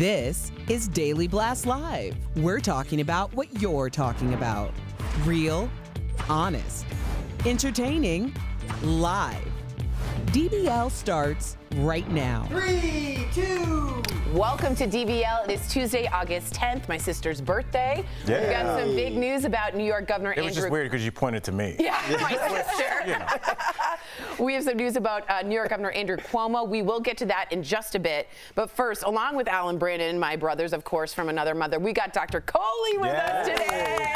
This is Daily Blast Live. We're talking about what you're talking about. Real, honest, entertaining, live. DBL starts right now. 3, 2. Welcome to DBL. It is Tuesday, August 10th, my sister's birthday. Yeah. We've got some big news about New York Governor Andrew. It was just weird because you pointed to me. Yeah, my sister. You know. We have some news about New York Governor Andrew Cuomo. We will get to that in just a bit. But first, along with Alan Brandon, my brothers, of course, from another mother, we got Dr. Coley with us today.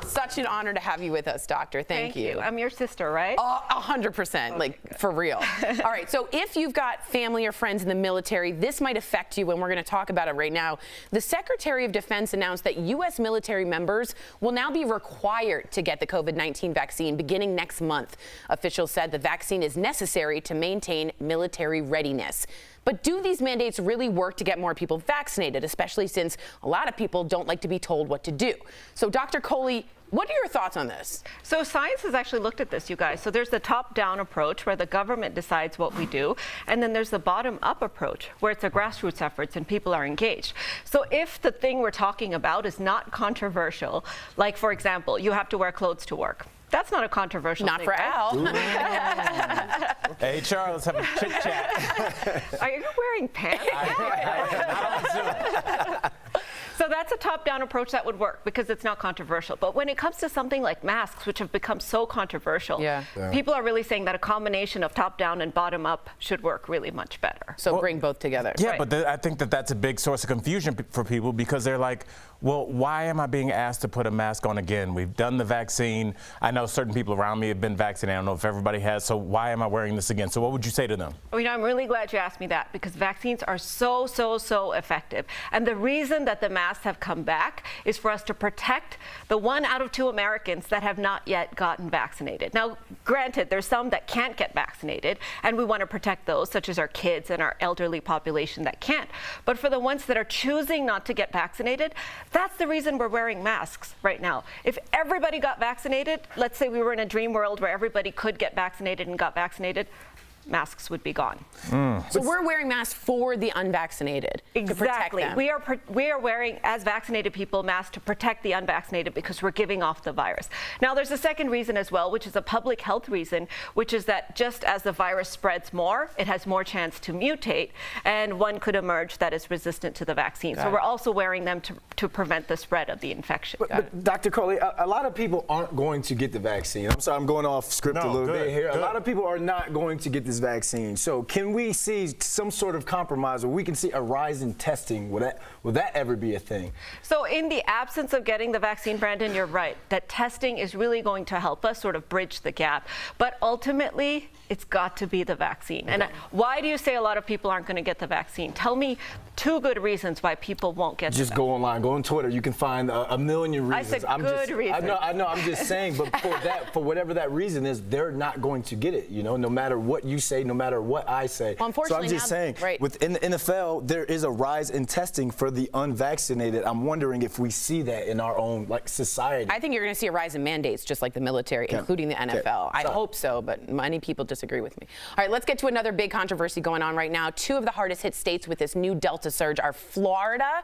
Such an honor to have you with us, Doctor. Thank you. I'm your sister, right? 100%, okay. Like for real. All right, so if you've got family or friends in the military, this might affect you, and we're going to talk about it right now. The Secretary of Defense announced that U.S. military members will now be required to get the COVID-19 vaccine beginning next month. Officials said the vaccine is necessary to maintain military readiness. But do these mandates really work to get more people vaccinated, especially since a lot of people don't like to be told what to do? So, Dr. Coley, what are your thoughts on this? So science has actually looked at this, you guys. So there's the top-down approach where the government decides what we do, and then there's the bottom-up approach where it's a grassroots efforts and people are engaged. So if the thing we're talking about is not controversial, like for example, you have to wear clothes to work. That's not a controversial Not thing, for right? Al. Hey, Charles, have a chit chat. Are you wearing pants? So that's a top-down approach that would work because it's not controversial. But when it comes to something like masks, which have become so controversial, people are really saying that a combination of top-down and bottom-up should work really much better. So bring both together. Yeah, Right. but I think that that's a big source of confusion for people because they're like, well, why am I being asked to put a mask on again? We've done the vaccine. I know certain people around me have been vaccinated. I don't know if everybody has. So why am I wearing this again? So what would you say to them? You know, I'm really glad you asked me that because vaccines are so effective. And the reason that the masks have come back is for us to protect the 1 out of 2 Americans that have not yet gotten vaccinated. Now, granted, there's some that can't get vaccinated, and we want to protect those, such as our kids and our elderly population that can't. But for the ones that are choosing not to get vaccinated, that's the reason we're wearing masks right now. If everybody got vaccinated, let's say we were in a dream world where everybody could get vaccinated and got vaccinated, masks would be gone. So we're wearing masks for the unvaccinated to protect them. We are wearing, as vaccinated people, masks to protect the unvaccinated because we're giving off the virus. Now, there's a second reason as well, which is a public health reason, which is that just as the virus spreads more, it has more chance to mutate, and one could emerge that is resistant to the vaccine. So we're also wearing them to prevent the spread of the infection. But Dr. Coley, a lot of people aren't going to get the vaccine. I'm sorry, I'm going off script a little bit here. A lot of people are not going to get this vaccine. So can we see some sort of compromise where we can see a rise in testing? Will that ever be a thing? So in the absence of getting the vaccine, Brandon, you're right, that testing is really going to help us sort of bridge the gap. But ultimately, it's got to be the vaccine. And why do you say a lot of people aren't going to get the vaccine? Tell me 2 good reasons why people won't get Just go online, go on Twitter. You can find a million reasons. I said reasons. I know. I'm just saying, but for whatever that reason is, they're not going to get it. You know, no matter what you say, no matter what I say. Well, unfortunately, so I'm just saying, right. within the NFL, there is a rise in testing for the unvaccinated. I'm wondering if we see that in our own society. I think you're going to see a rise in mandates, just like the military, including the NFL. I hope so, but many people disagree with me. All right, let's get to another big controversy going on right now. 2 of the hardest hit states with this new Delta surge are Florida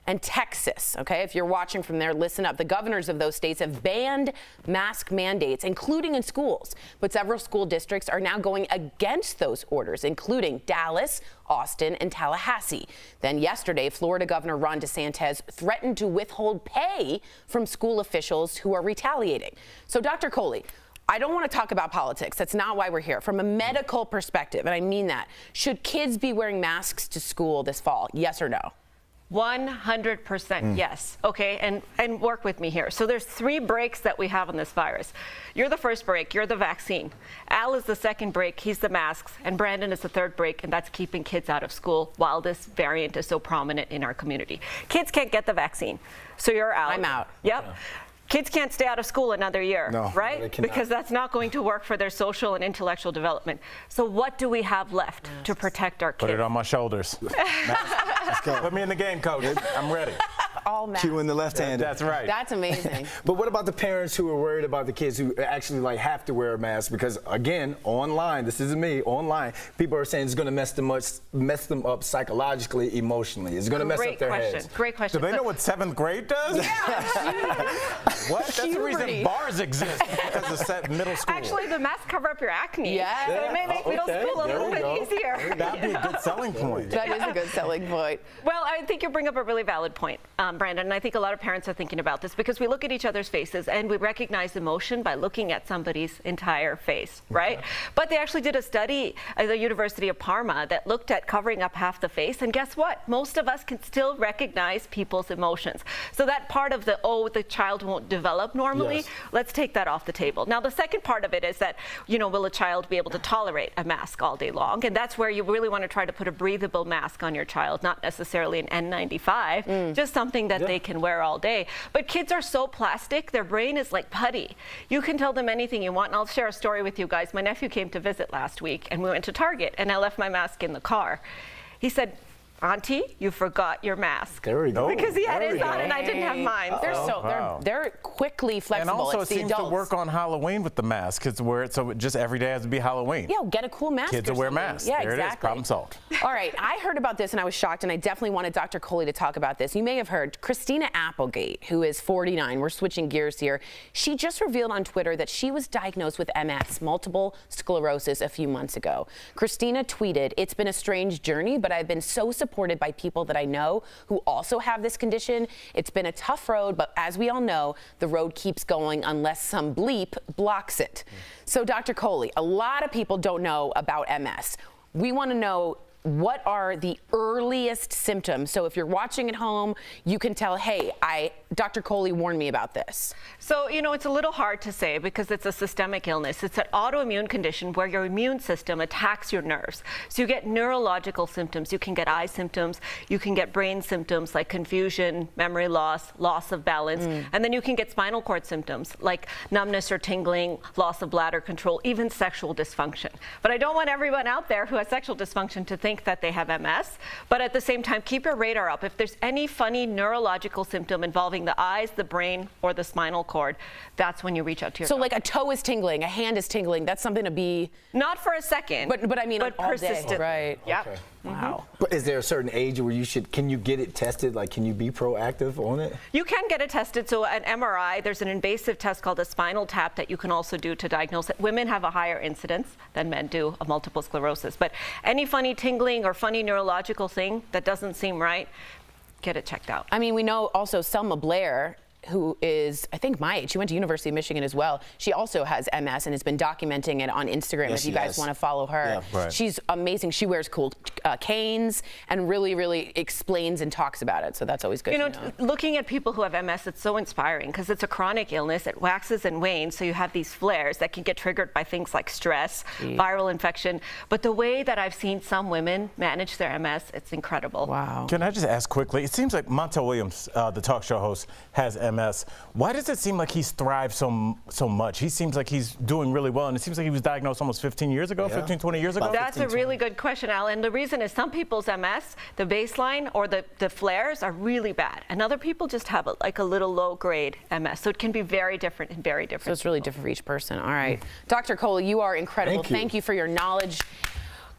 and Texas. Okay, if you're watching from there, listen up. The governors of those states have banned mask mandates, including in schools. But several school districts are now going against those orders, including Dallas, Austin, and Tallahassee. Then yesterday, Florida Governor Ron DeSantis threatened to withhold pay from school officials who are retaliating. So, Dr. Coley, I don't want to talk about politics. That's not why we're here. From a medical perspective, and I mean that, should kids be wearing masks to school this fall? Yes or no? 100% yes. Okay, and work with me here. So there's 3 breaks that we have on this virus. You're the first break, you're the vaccine. Al is the second break, he's the masks, and Brandon is the third break, and that's keeping kids out of school while this variant is so prominent in our community. Kids can't get the vaccine, so you're out. I'm out. Yep. Yeah. Kids can't stay out of school another year, right? They cannot. Because that's not going to work for their social and intellectual development. So what do we have left to protect our kids? Put it on my shoulders. Let's go. Put me in the game, coach. I'm ready. All masks. Cue in the left hand. That's right. That's amazing. But what about the parents who are worried about the kids who actually have to wear a mask? Because again, online, this isn't me, online, people are saying it's going to mess them up psychologically, emotionally. It's going to mess up their heads. Great question. Do they know what 7th grade does? Yeah. What? That's the reason bars exist, because of middle school. Actually, the masks cover up your acne. Yeah. So it may make middle school a little bit easier. That'd be a good selling point. That is a good selling point. Well, I think you bring up a really valid point, Brandon, and I think a lot of parents are thinking about this because we look at each other's faces and we recognize emotion by looking at somebody's entire face, right? But they actually did a study at the University of Parma that looked at covering up half the face, and guess what? Most of us can still recognize people's emotions. So that part of the child won't develop normally, let's take that off the table. Now, the second part of it is that, will a child be able to tolerate a mask all day long? And that's where you really want to try to put a breathable mask on your child, not necessarily an N95, just something that they can wear all day. But kids are so plastic, their brain is like putty. You can tell them anything you want, and I'll share a story with you guys. My nephew came to visit last week, and we went to Target, and I left my mask in the car. He said, "Auntie, you forgot your mask." There we go. Because he had his on and I didn't have mine. They're quickly flexible. And also, it's it the seems to adults. work on Halloween with the mask. Kids wear it, so just every day has to be Halloween. Yeah, get a cool mask. Kids or will wear something. masks. Yeah, there exactly. it is. Problem solved. All right, I heard about this and I was shocked, and I definitely wanted Dr. Coley to talk about this. You may have heard Christina Applegate, who is 49. We're switching gears here. She just revealed on Twitter that she was diagnosed with MS, multiple sclerosis, a few months ago. Christina tweeted, "It's been a strange journey, but I've been so supportive supported by people that I know who also have this condition. It's been a tough road, but as we all know, the road keeps going unless some bleep blocks it. So Dr. Coley, a lot of people don't know about MS. We want to know, what are the earliest symptoms? So if you're watching at home, you can tell, hey, Dr. Coley warned me about this. So, you know, it's a little hard to say because it's a systemic illness. It's an autoimmune condition where your immune system attacks your nerves. So you get neurological symptoms. You can get eye symptoms. You can get brain symptoms like confusion, memory loss, loss of balance. And then you can get spinal cord symptoms like numbness or tingling, loss of bladder control, even sexual dysfunction. But I don't want everyone out there who has sexual dysfunction to think that they have MS. But at the same time, keep your radar up. If there's any funny neurological symptom involving the eyes, the brain, or the spinal cord, that's when you reach out to your doctor. Like a toe is tingling, a hand is tingling, that's something to be... Not for a second. But I mean, but all persistent. day. Right. Yep. Okay. Wow. But is there a certain age where can you get it tested? Like, can you be proactive on it? You can get it tested. So an MRI, there's an invasive test called a spinal tap that you can also do to diagnose it. Women have a higher incidence than men do of multiple sclerosis. But any funny tingling or funny neurological thing that doesn't seem right, get it checked out. I mean, we know also Selma Blair, who is, I think, my age. She went to University of Michigan as well. She also has MS and has been documenting it on Instagram. Yes, if you guys want to follow her. Yeah, right. She's amazing. She wears cool canes and really explains and talks about it. So that's always good. You know, to know. looking at people who have MS, it's so inspiring because it's a chronic illness. It waxes and wanes, so you have these flares that can get triggered by things like stress, viral infection. But the way that I've seen some women manage their MS, it's incredible. Wow. Can I just ask quickly? It seems like Montel Williams, the talk show host, has MS. Why does it seem like he's thrived so much? He seems like he's doing really well, and it seems like he was diagnosed almost 15 years ago, 15, 20 years ago? That's a really good question, Al. And the reason is some people's MS, the baseline or the flares are really bad. And other people just have like a little low-grade MS. So it can be very different and very different. So it's really different for each person. All right. Dr. Coley, you are incredible. Thank you for your knowledge.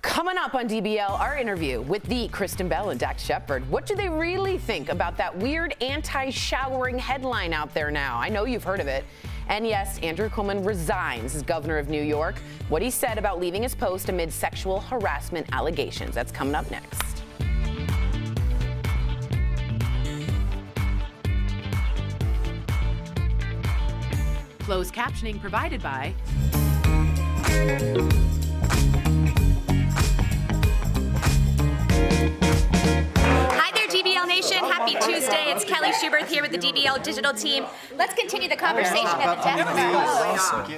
Coming up on DBL, our interview with the Kristen Bell and Dax Shepard. What do they really think about that weird anti-showering headline out there now? I know you've heard of it. And yes, Andrew Cuomo resigns as governor of New York. What he said about leaving his post amid sexual harassment allegations. That's coming up next. Closed captioning provided by... Hi there, DBL Nation. Happy Tuesday. It's Kelly Schuberth here with the DBL digital team. Let's continue the conversation at the desk.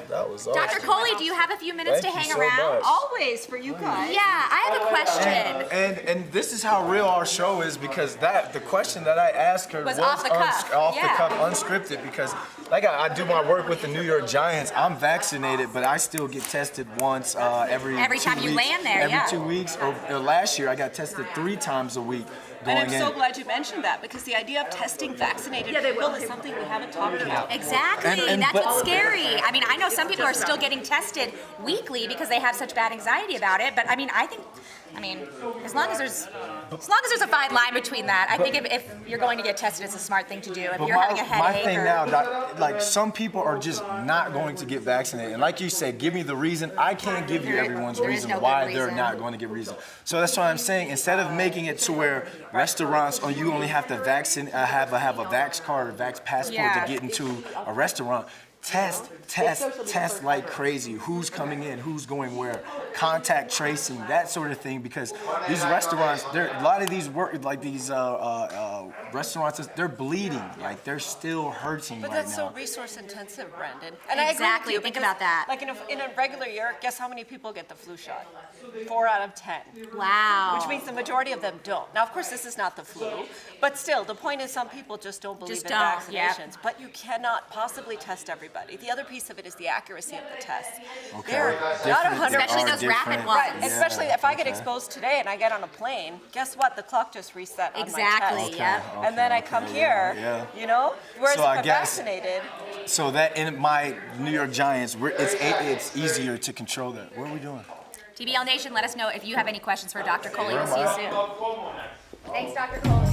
That was awesome. Dr. Coley, do you have a few minutes to hang around? Always for you guys. Yeah, I have a question. And this is how real our show is because the question that I asked her Was off the cuff. off the Yeah. cuff, unscripted because like I do my work with the New York Giants. I'm vaccinated, but I still get tested once every time 2 you weeks. land there, Every yeah. 2 weeks. Or last year I got tested 3 times a week. And I'm going so in. glad you mentioned that because the idea of testing vaccinated people is something we haven't talked about. Exactly. That's what's scary. I mean, I know some people are still getting tested weekly because they have such bad anxiety about it. But I mean, as long as there's a fine line between that, I think if you're going to get tested, it's a smart thing to do. If you're having a headache, my thing now, like some people are just not going to get vaccinated. And like you said, give me the reason. I can't give you everyone's there is reason no good why they're reason. not going to get reason. So that's why I'm saying instead of making it to where restaurants, or you only have to have a vax card or vax passport to get into a restaurant. Test like crazy. Who's coming in? Who's going where? Contact tracing, that sort of thing. Because these restaurants, a lot of these restaurants, they're bleeding. Like they're still hurting But right that's now. so resource intensive, Brandon. And Exactly. I agree with you Think because, about that. Like in a regular year, guess how many people get the flu shot? 4 out of 10. wow. Which means the majority of them don't. Now, of course, this is not the flu, but still, the point is some people just don't believe Just in don't, vaccinations. yep. But you cannot possibly test everybody. The other piece of it is the accuracy of the tests. Okay. They're not Different- 100%. Especially are those rapid different. ones. Right, Yeah. especially if I get exposed today and I get on a plane, guess what? The clock just reset on Exactly, my test. yep. And then I come here, you know? Whereas So if I I'm guess- vaccinated, So that in my New York Giants, it's easier to control that. What are we doing? DBL Nation, let us know if you have any questions for Dr. Coley. We'll see you soon. Thanks, Dr. Coley.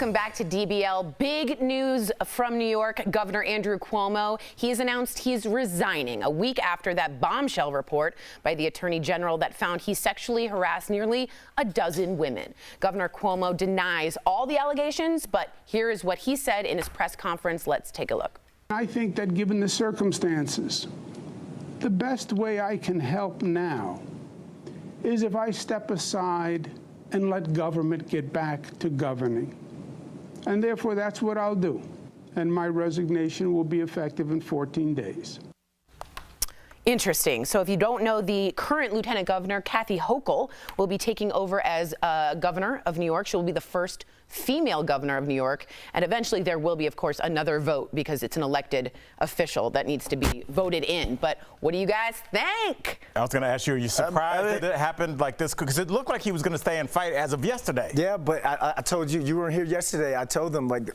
Welcome back to DBL. Big news from New York. Governor Andrew Cuomo, he has announced he's resigning a week after that bombshell report by the Attorney General that found he sexually harassed nearly a dozen women. Governor Cuomo denies all the allegations, but here is what he said in his press conference. Let's take a look. I think that given the circumstances, the best way I can help now is if I step aside and let government get back to governing. And therefore, that's what I'll do. And my resignation will be effective in 14 days. Interesting. So if you don't know, the current Lieutenant Governor, Kathy Hochul, will be taking over as governor of New York. She will be the first female governor of New York. And eventually there will be, of course, another vote because it's an elected official that needs to be voted in. But what do you guys think? I was going to ask you, are you surprised that it happened like this? Because it looked like he was going to stay and fight as of yesterday. Yeah, but I told you, you weren't here yesterday. I told them, like,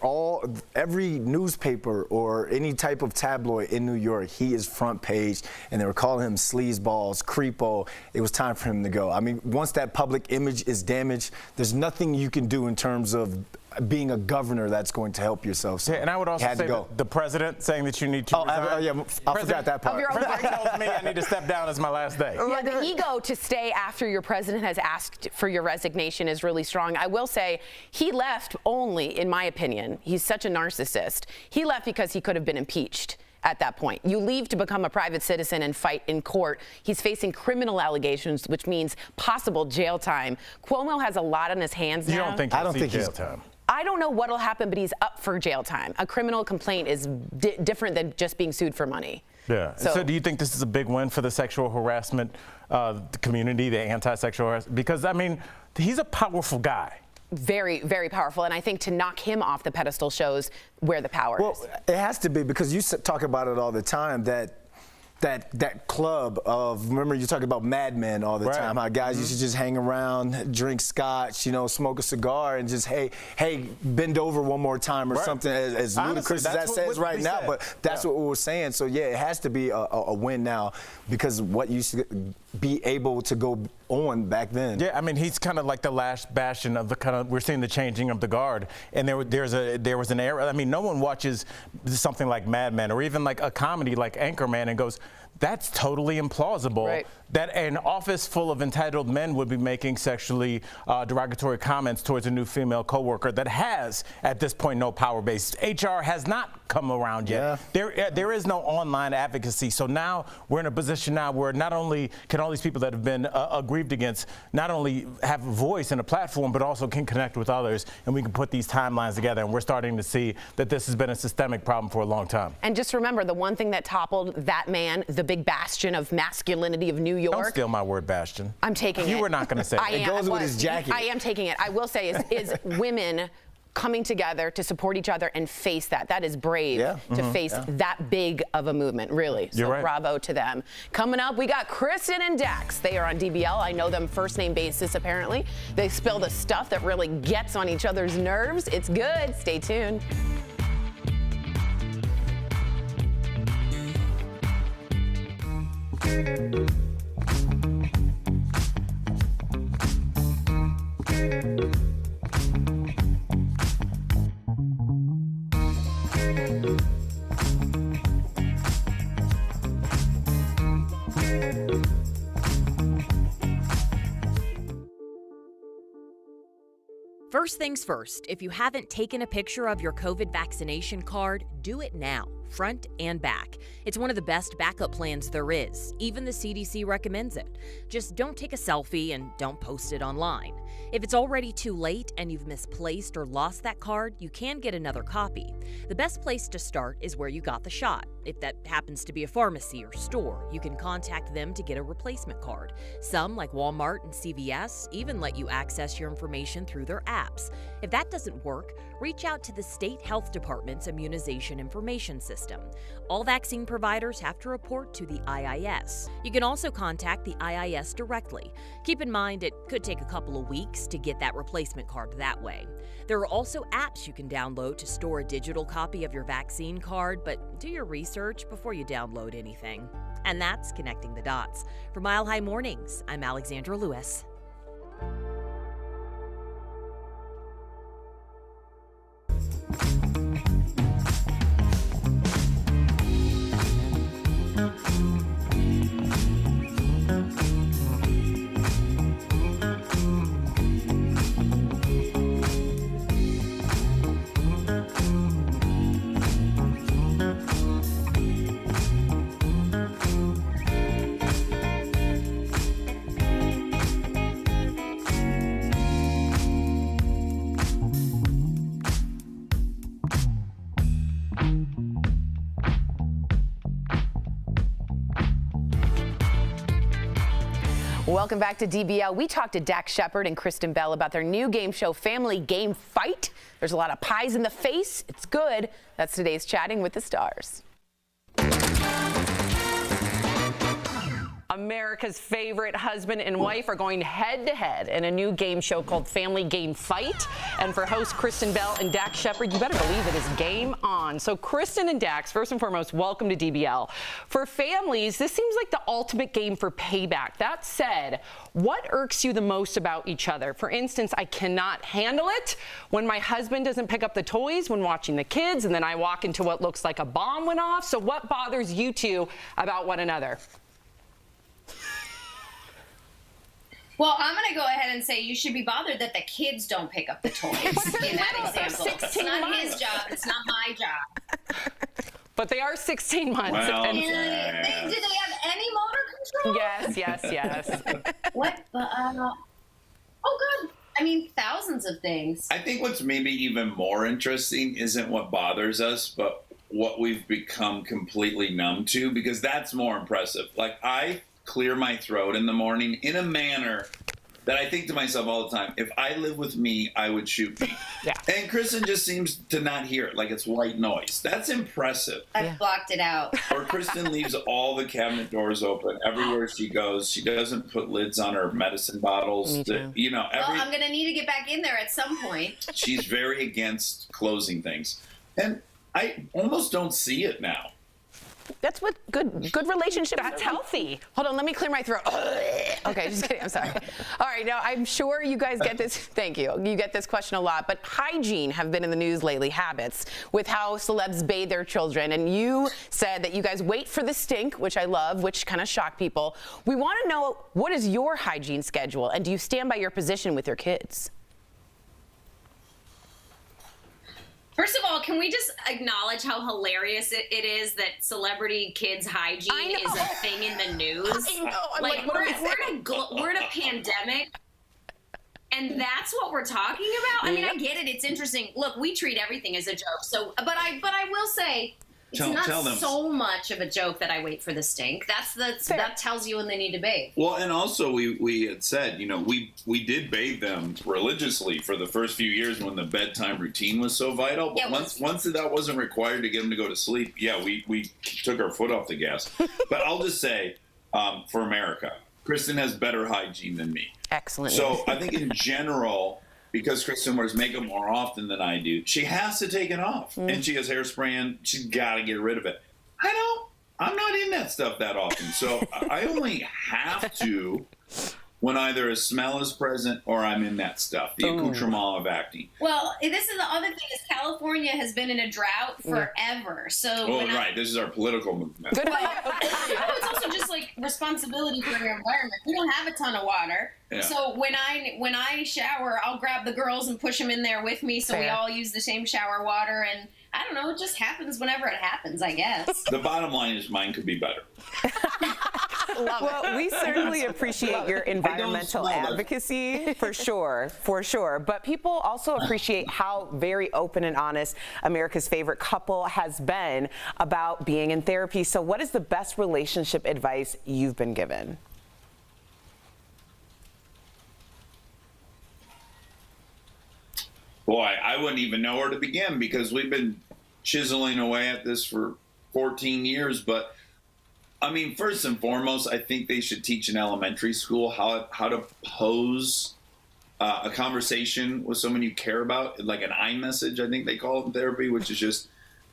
every newspaper or any type of tabloid in New York, he is front page, and they were calling him sleazeballs, creepo. It was time for him to go. I mean, once that public image is damaged, there's nothing you can do in terms of being a governor that's going to help yourself. So yeah, and I would also say that the president saying that you need to resign. I forgot that part. President tells me I need to step down as my last day. Yeah, the ego to stay after your president has asked for your resignation is really strong. I will say he left only, in my opinion, he's such a narcissist. He left because he could have been impeached at that point. You leave to become a private citizen and fight in court. He's facing criminal allegations, which means possible jail time. Cuomo has a lot on his hands now. You don't think he'll see jail time? I don't know what'll happen, but he's up for jail time. A criminal complaint is different than just being sued for money. Yeah. So do you think this is a big win for the sexual harassment community, the anti-sexual harassment? Because, I mean, he's a powerful guy. Very, very powerful. And I think to knock him off the pedestal shows where the power is. Well, it has to be, because you talk about it all the time, that club of, remember you talk about Mad Men all the time, how guys used to just hang around, drink scotch, you know, smoke a cigar and just, hey, bend over one more time or something, as ludicrous as that says right now, but that's what we're saying. So yeah, it has to be a win now, because what used to be able to go on back then. Yeah, I mean, he's kind of like the last bastion of the kind of, we're seeing the changing of the guard. And there was an era, I mean, no one watches something like Mad Men or even like a comedy like Anchorman and goes, that's totally implausible that an office full of entitled men would be making sexually derogatory comments towards a new female coworker that has, at this point, no power base. HR has not come around yet. There is no online advocacy. So now we're in a position now where not only can all these people that have been aggrieved against not only have a voice and a platform, but also can connect with others, and we can put these timelines together. And we're starting to see that this has been a systemic problem for a long time. And just remember, the one thing that toppled that man, the big bastion of masculinity of New York. Don't steal my word, bastion. I'm taking it. You were not going to say it. It goes with his jacket. I am taking it. I will say is women coming together to support each other and face that. That is brave to face that big of a movement, really. So bravo to them. Coming up, we got Kristen and Dax. They are on DBL. I know them first name basis, apparently. They spill the stuff that really gets on each other's nerves. It's good. Stay tuned. First things first, if you haven't taken a picture of your COVID vaccination card, do it now, front and back. It's one of the best backup plans there is. Even the CDC recommends it. Just don't take a selfie and don't post it online. If it's already too late and you've misplaced or lost that card, you can get another copy. The best place to start is where you got the shot. If that happens to be a pharmacy or store, you can contact them to get a replacement card. Some, like Walmart and CVS, even let you access your information through their apps. If that doesn't work, reach out to the state health department's immunization information system. All vaccine providers have to report to the IIS. You can also contact the IIS directly. Keep in mind it could take a couple of weeks to get that replacement card that way. There are also apps you can download to store a digital copy of your vaccine card, but do your research before you download anything. And that's Connecting the Dots. For Mile High Mornings, I'm Alexandra Lewis. Welcome back to DBL. We talked to Dax Shepard and Kristen Bell about their new game show, Family Game Fight. There's a lot of pies in the face. It's good. That's today's Chatting with the Stars. America's favorite husband and wife are going head-to-head in a new game show called Family Game Fight. And for hosts Kristen Bell and Dax Shepard, you better believe it is game on. So Kristen and Dax, first and foremost, welcome to DBL. For families, this seems like the ultimate game for payback. That said, what irks you the most about each other? For instance, I cannot handle it when my husband doesn't pick up the toys when watching the kids, and then I walk into what looks like a bomb went off. So what bothers you two about one another? Well, I'm going to go ahead and say you should be bothered that the kids don't pick up the toys in that example. It's not his job. It's not my job. But they are 16 months. Well, do they have any motor control? Yes. What? Oh, God. I mean, thousands of things. I think what's maybe even more interesting isn't what bothers us, but what we've become completely numb to, because that's more impressive. Like, I clear my throat in the morning in a manner that I think to myself all the time, if I live with me, I would shoot me. Yeah. And Kristen just seems to not hear it, like it's white noise. That's impressive. I've blocked it out. Or Kristen leaves all the cabinet doors open everywhere she goes. She doesn't put lids on her medicine bottles. Me too. Well, I'm going to need to get back in there at some point. She's very against closing things. And I almost don't see it now. That's what good relationships. That's healthy. Hold on, let me clear my throat. Okay, just kidding. I'm sorry. All right, now I'm sure you guys get this. Thank you. You get this question a lot, but hygiene have been in the news lately. Habits with how celebs bathe their children, and you said that you guys wait for the stink, which I love, which kind of shocked people. We want to know, what is your hygiene schedule, and do you stand by your position with your kids? First of all, can we just acknowledge how hilarious it is that celebrity kids' hygiene is a thing in the news? I know. Like we're in a pandemic, and that's what we're talking about. I mean, I get it; it's interesting. Look, we treat everything as a joke. So, but I will say, it's not so much of a joke that I wait for the stink. That tells you when they need to bathe. Well, and also we had said, we did bathe them religiously for the first few years when the bedtime routine was so vital. But once that wasn't required to get them to go to sleep, we took our foot off the gas. But I'll just say, for America, Kristen has better hygiene than me. Excellent. So I think in general, because Kristen wears makeup more often than I do, she has to take it off. And she has hairspray and she's got to get rid of it. I'm not in that stuff that often. So I only have to when either a smell is present or I'm in that stuff, the accoutrement of acting. Well, this is the other thing is California has been in a drought forever. So this is our political movement. Well, it's also just like responsibility for your environment. We don't have a ton of water. Yeah. So when I shower, I'll grab the girls and push them in there with me so we all use the same shower water, and I don't know, it just happens whenever it happens, I guess. The bottom line is mine could be better. Well, we certainly appreciate your environmental advocacy, for sure. But people also appreciate how very open and honest America's favorite couple has been about being in therapy. So what is the best relationship advice you've been given? Boy, I wouldn't even know where to begin because we've been chiseling away at this for 14 years. But I mean, first and foremost, I think they should teach in elementary school how to pose a conversation with someone you care about, like an I-message, I think they call it in therapy, which is just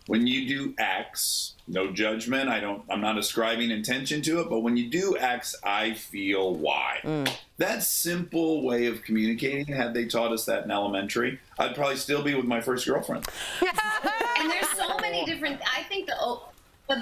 when you do X, no judgment. I'm not ascribing intention to it, but when you do X, I feel Y. That simple way of communicating, had they taught us that in elementary, I'd probably still be with my first girlfriend. And there's so many different, I think the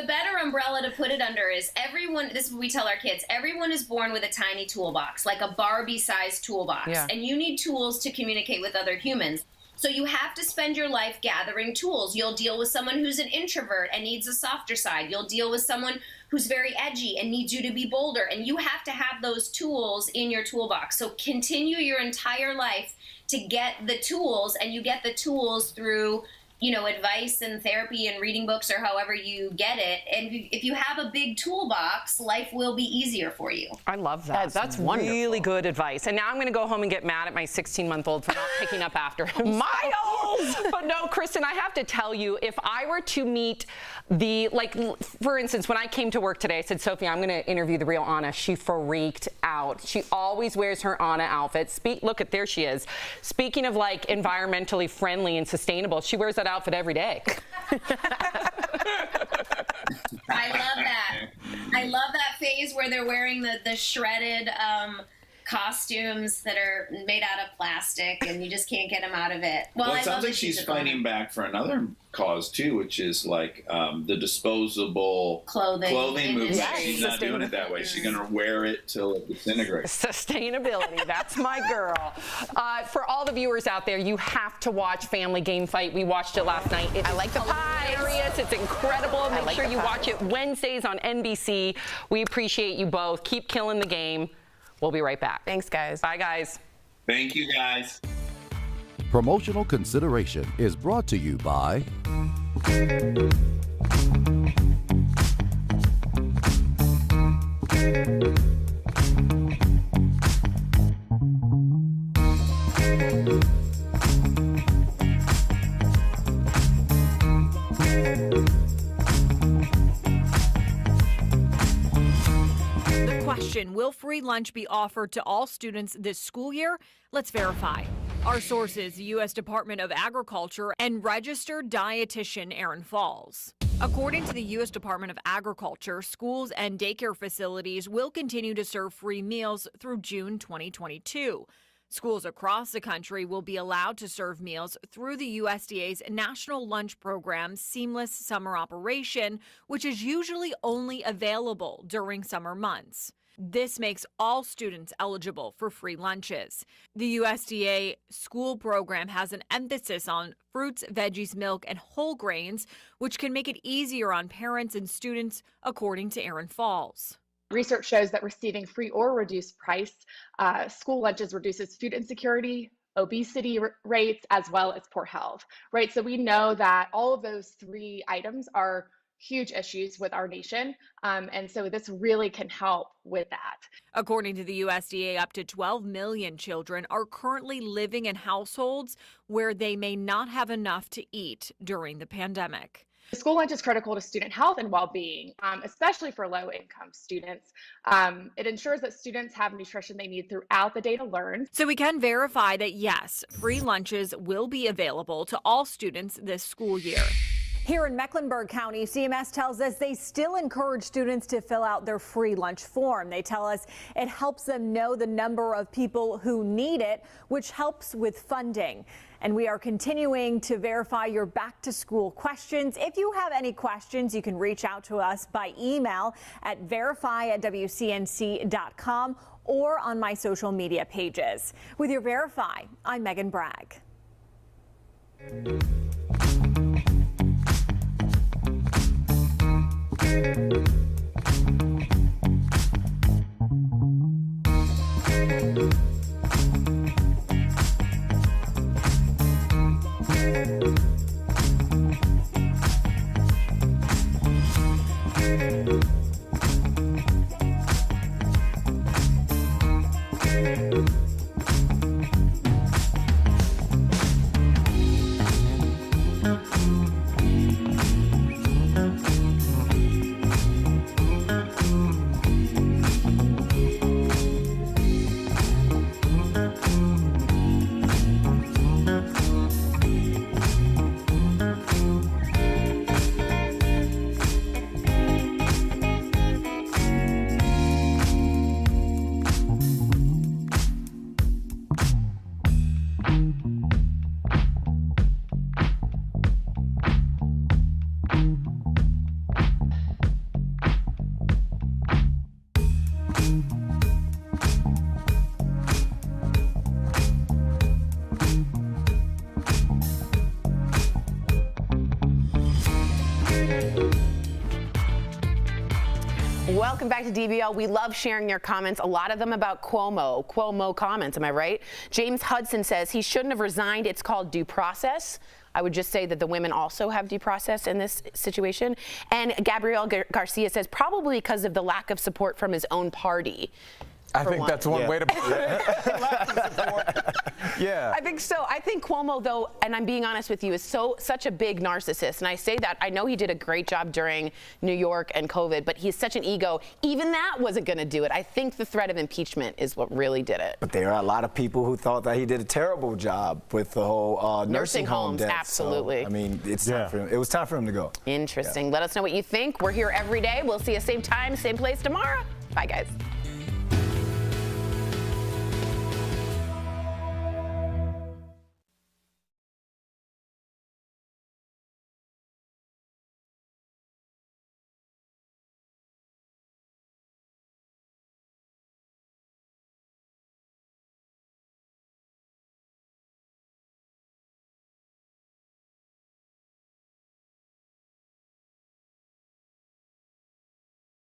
better umbrella to put it under is everyone, this is what we tell our kids, everyone is born with a tiny toolbox, like a Barbie-sized toolbox. Yeah. And you need tools to communicate with other humans. So you have to spend your life gathering tools. You'll deal with someone who's an introvert and needs a softer side. You'll deal with someone who's very edgy and needs you to be bolder. And you have to have those tools in your toolbox. So continue your entire life to get the tools, and you get the tools through advice and therapy and reading books or however you get it. And if you have a big toolbox, life will be easier for you. I love that. That's really good advice. And now I'm going to go home and get mad at my 16-month-old for not picking up after him. Miles! But no, Kristen, I have to tell you, if I were to meet for instance, when I came to work today, I said, Sophie, I'm going to interview the real Anna. She freaked out. She always wears her Anna outfit. There she is. Speaking of environmentally friendly and sustainable, she wears that outfit every day. I love that. I love that phase where they're wearing the shredded costumes that are made out of plastic and you just can't get them out of it. Well, it sounds like she's fighting back for another cause too, which is the disposable clothing movement. Yes. She's not doing it that way. She's going to wear it till it disintegrates. Sustainability, that's my girl. For all the viewers out there, you have to watch Family Game Fight. We watched it last night. I like the pies. It's incredible. Make sure you watch it Wednesdays on NBC. We appreciate you both. Keep killing the game. We'll be right back. Thanks, guys. Bye, guys. Thank you, guys. Promotional consideration is brought to you by Will free lunch be offered to all students this school year? Let's verify. Our sources, the U.S. Department of Agriculture and registered dietitian Aaron Falls. According to the U.S. Department of Agriculture, schools and daycare facilities will continue to serve free meals through June 2022. Schools across the country will be allowed to serve meals through the USDA's National Lunch Program's Seamless Summer Operation, which is usually only available during summer months. This makes all students eligible for free lunches. The USDA school program has an emphasis on fruits, veggies, milk, and whole grains, which can make it easier on parents and students, according to Aaron Falls. Research shows that receiving free or reduced price school lunches reduces food insecurity, obesity rates, as well as poor health, right? So we know that all of those three items are huge issues with our nation. And so this really can help with that. According to the USDA, up to 12 million children are currently living in households where they may not have enough to eat during the pandemic. School lunch is critical to student health and well-being, especially for low-income students. It ensures that students have nutrition they need throughout the day to learn. So we can verify that, yes, free lunches will be available to all students this school year. Here in Mecklenburg County, CMS tells us they still encourage students to fill out their free lunch form. They tell us it helps them know the number of people who need it, which helps with funding. And we are continuing to verify your back to school questions. If you have any questions, you can reach out to us by email at verify@wcnc.com or on my social media pages. With your Verify, I'm Megan Bragg. Welcome back to DBL. We love sharing your comments, a lot of them about Cuomo. Cuomo comments, am I right? James Hudson says he shouldn't have resigned. It's called due process. I would just say that the women also have due process in this situation. And Gabriel Garcia says probably because of the lack of support from his own party. I think that's one way to put it. Yeah. I think so. I think Cuomo, though, and I'm being honest with you, is such a big narcissist. And I say that. I know he did a great job during New York and COVID, but he's such an ego. Even that wasn't going to do it. I think the threat of impeachment is what really did it. But there are a lot of people who thought that he did a terrible job with the whole nursing home death. Absolutely. So, I mean, time for him. It was time for him to go. Interesting. Let us know what you think. We're here every day. We'll see you same time, same place tomorrow. Bye, guys.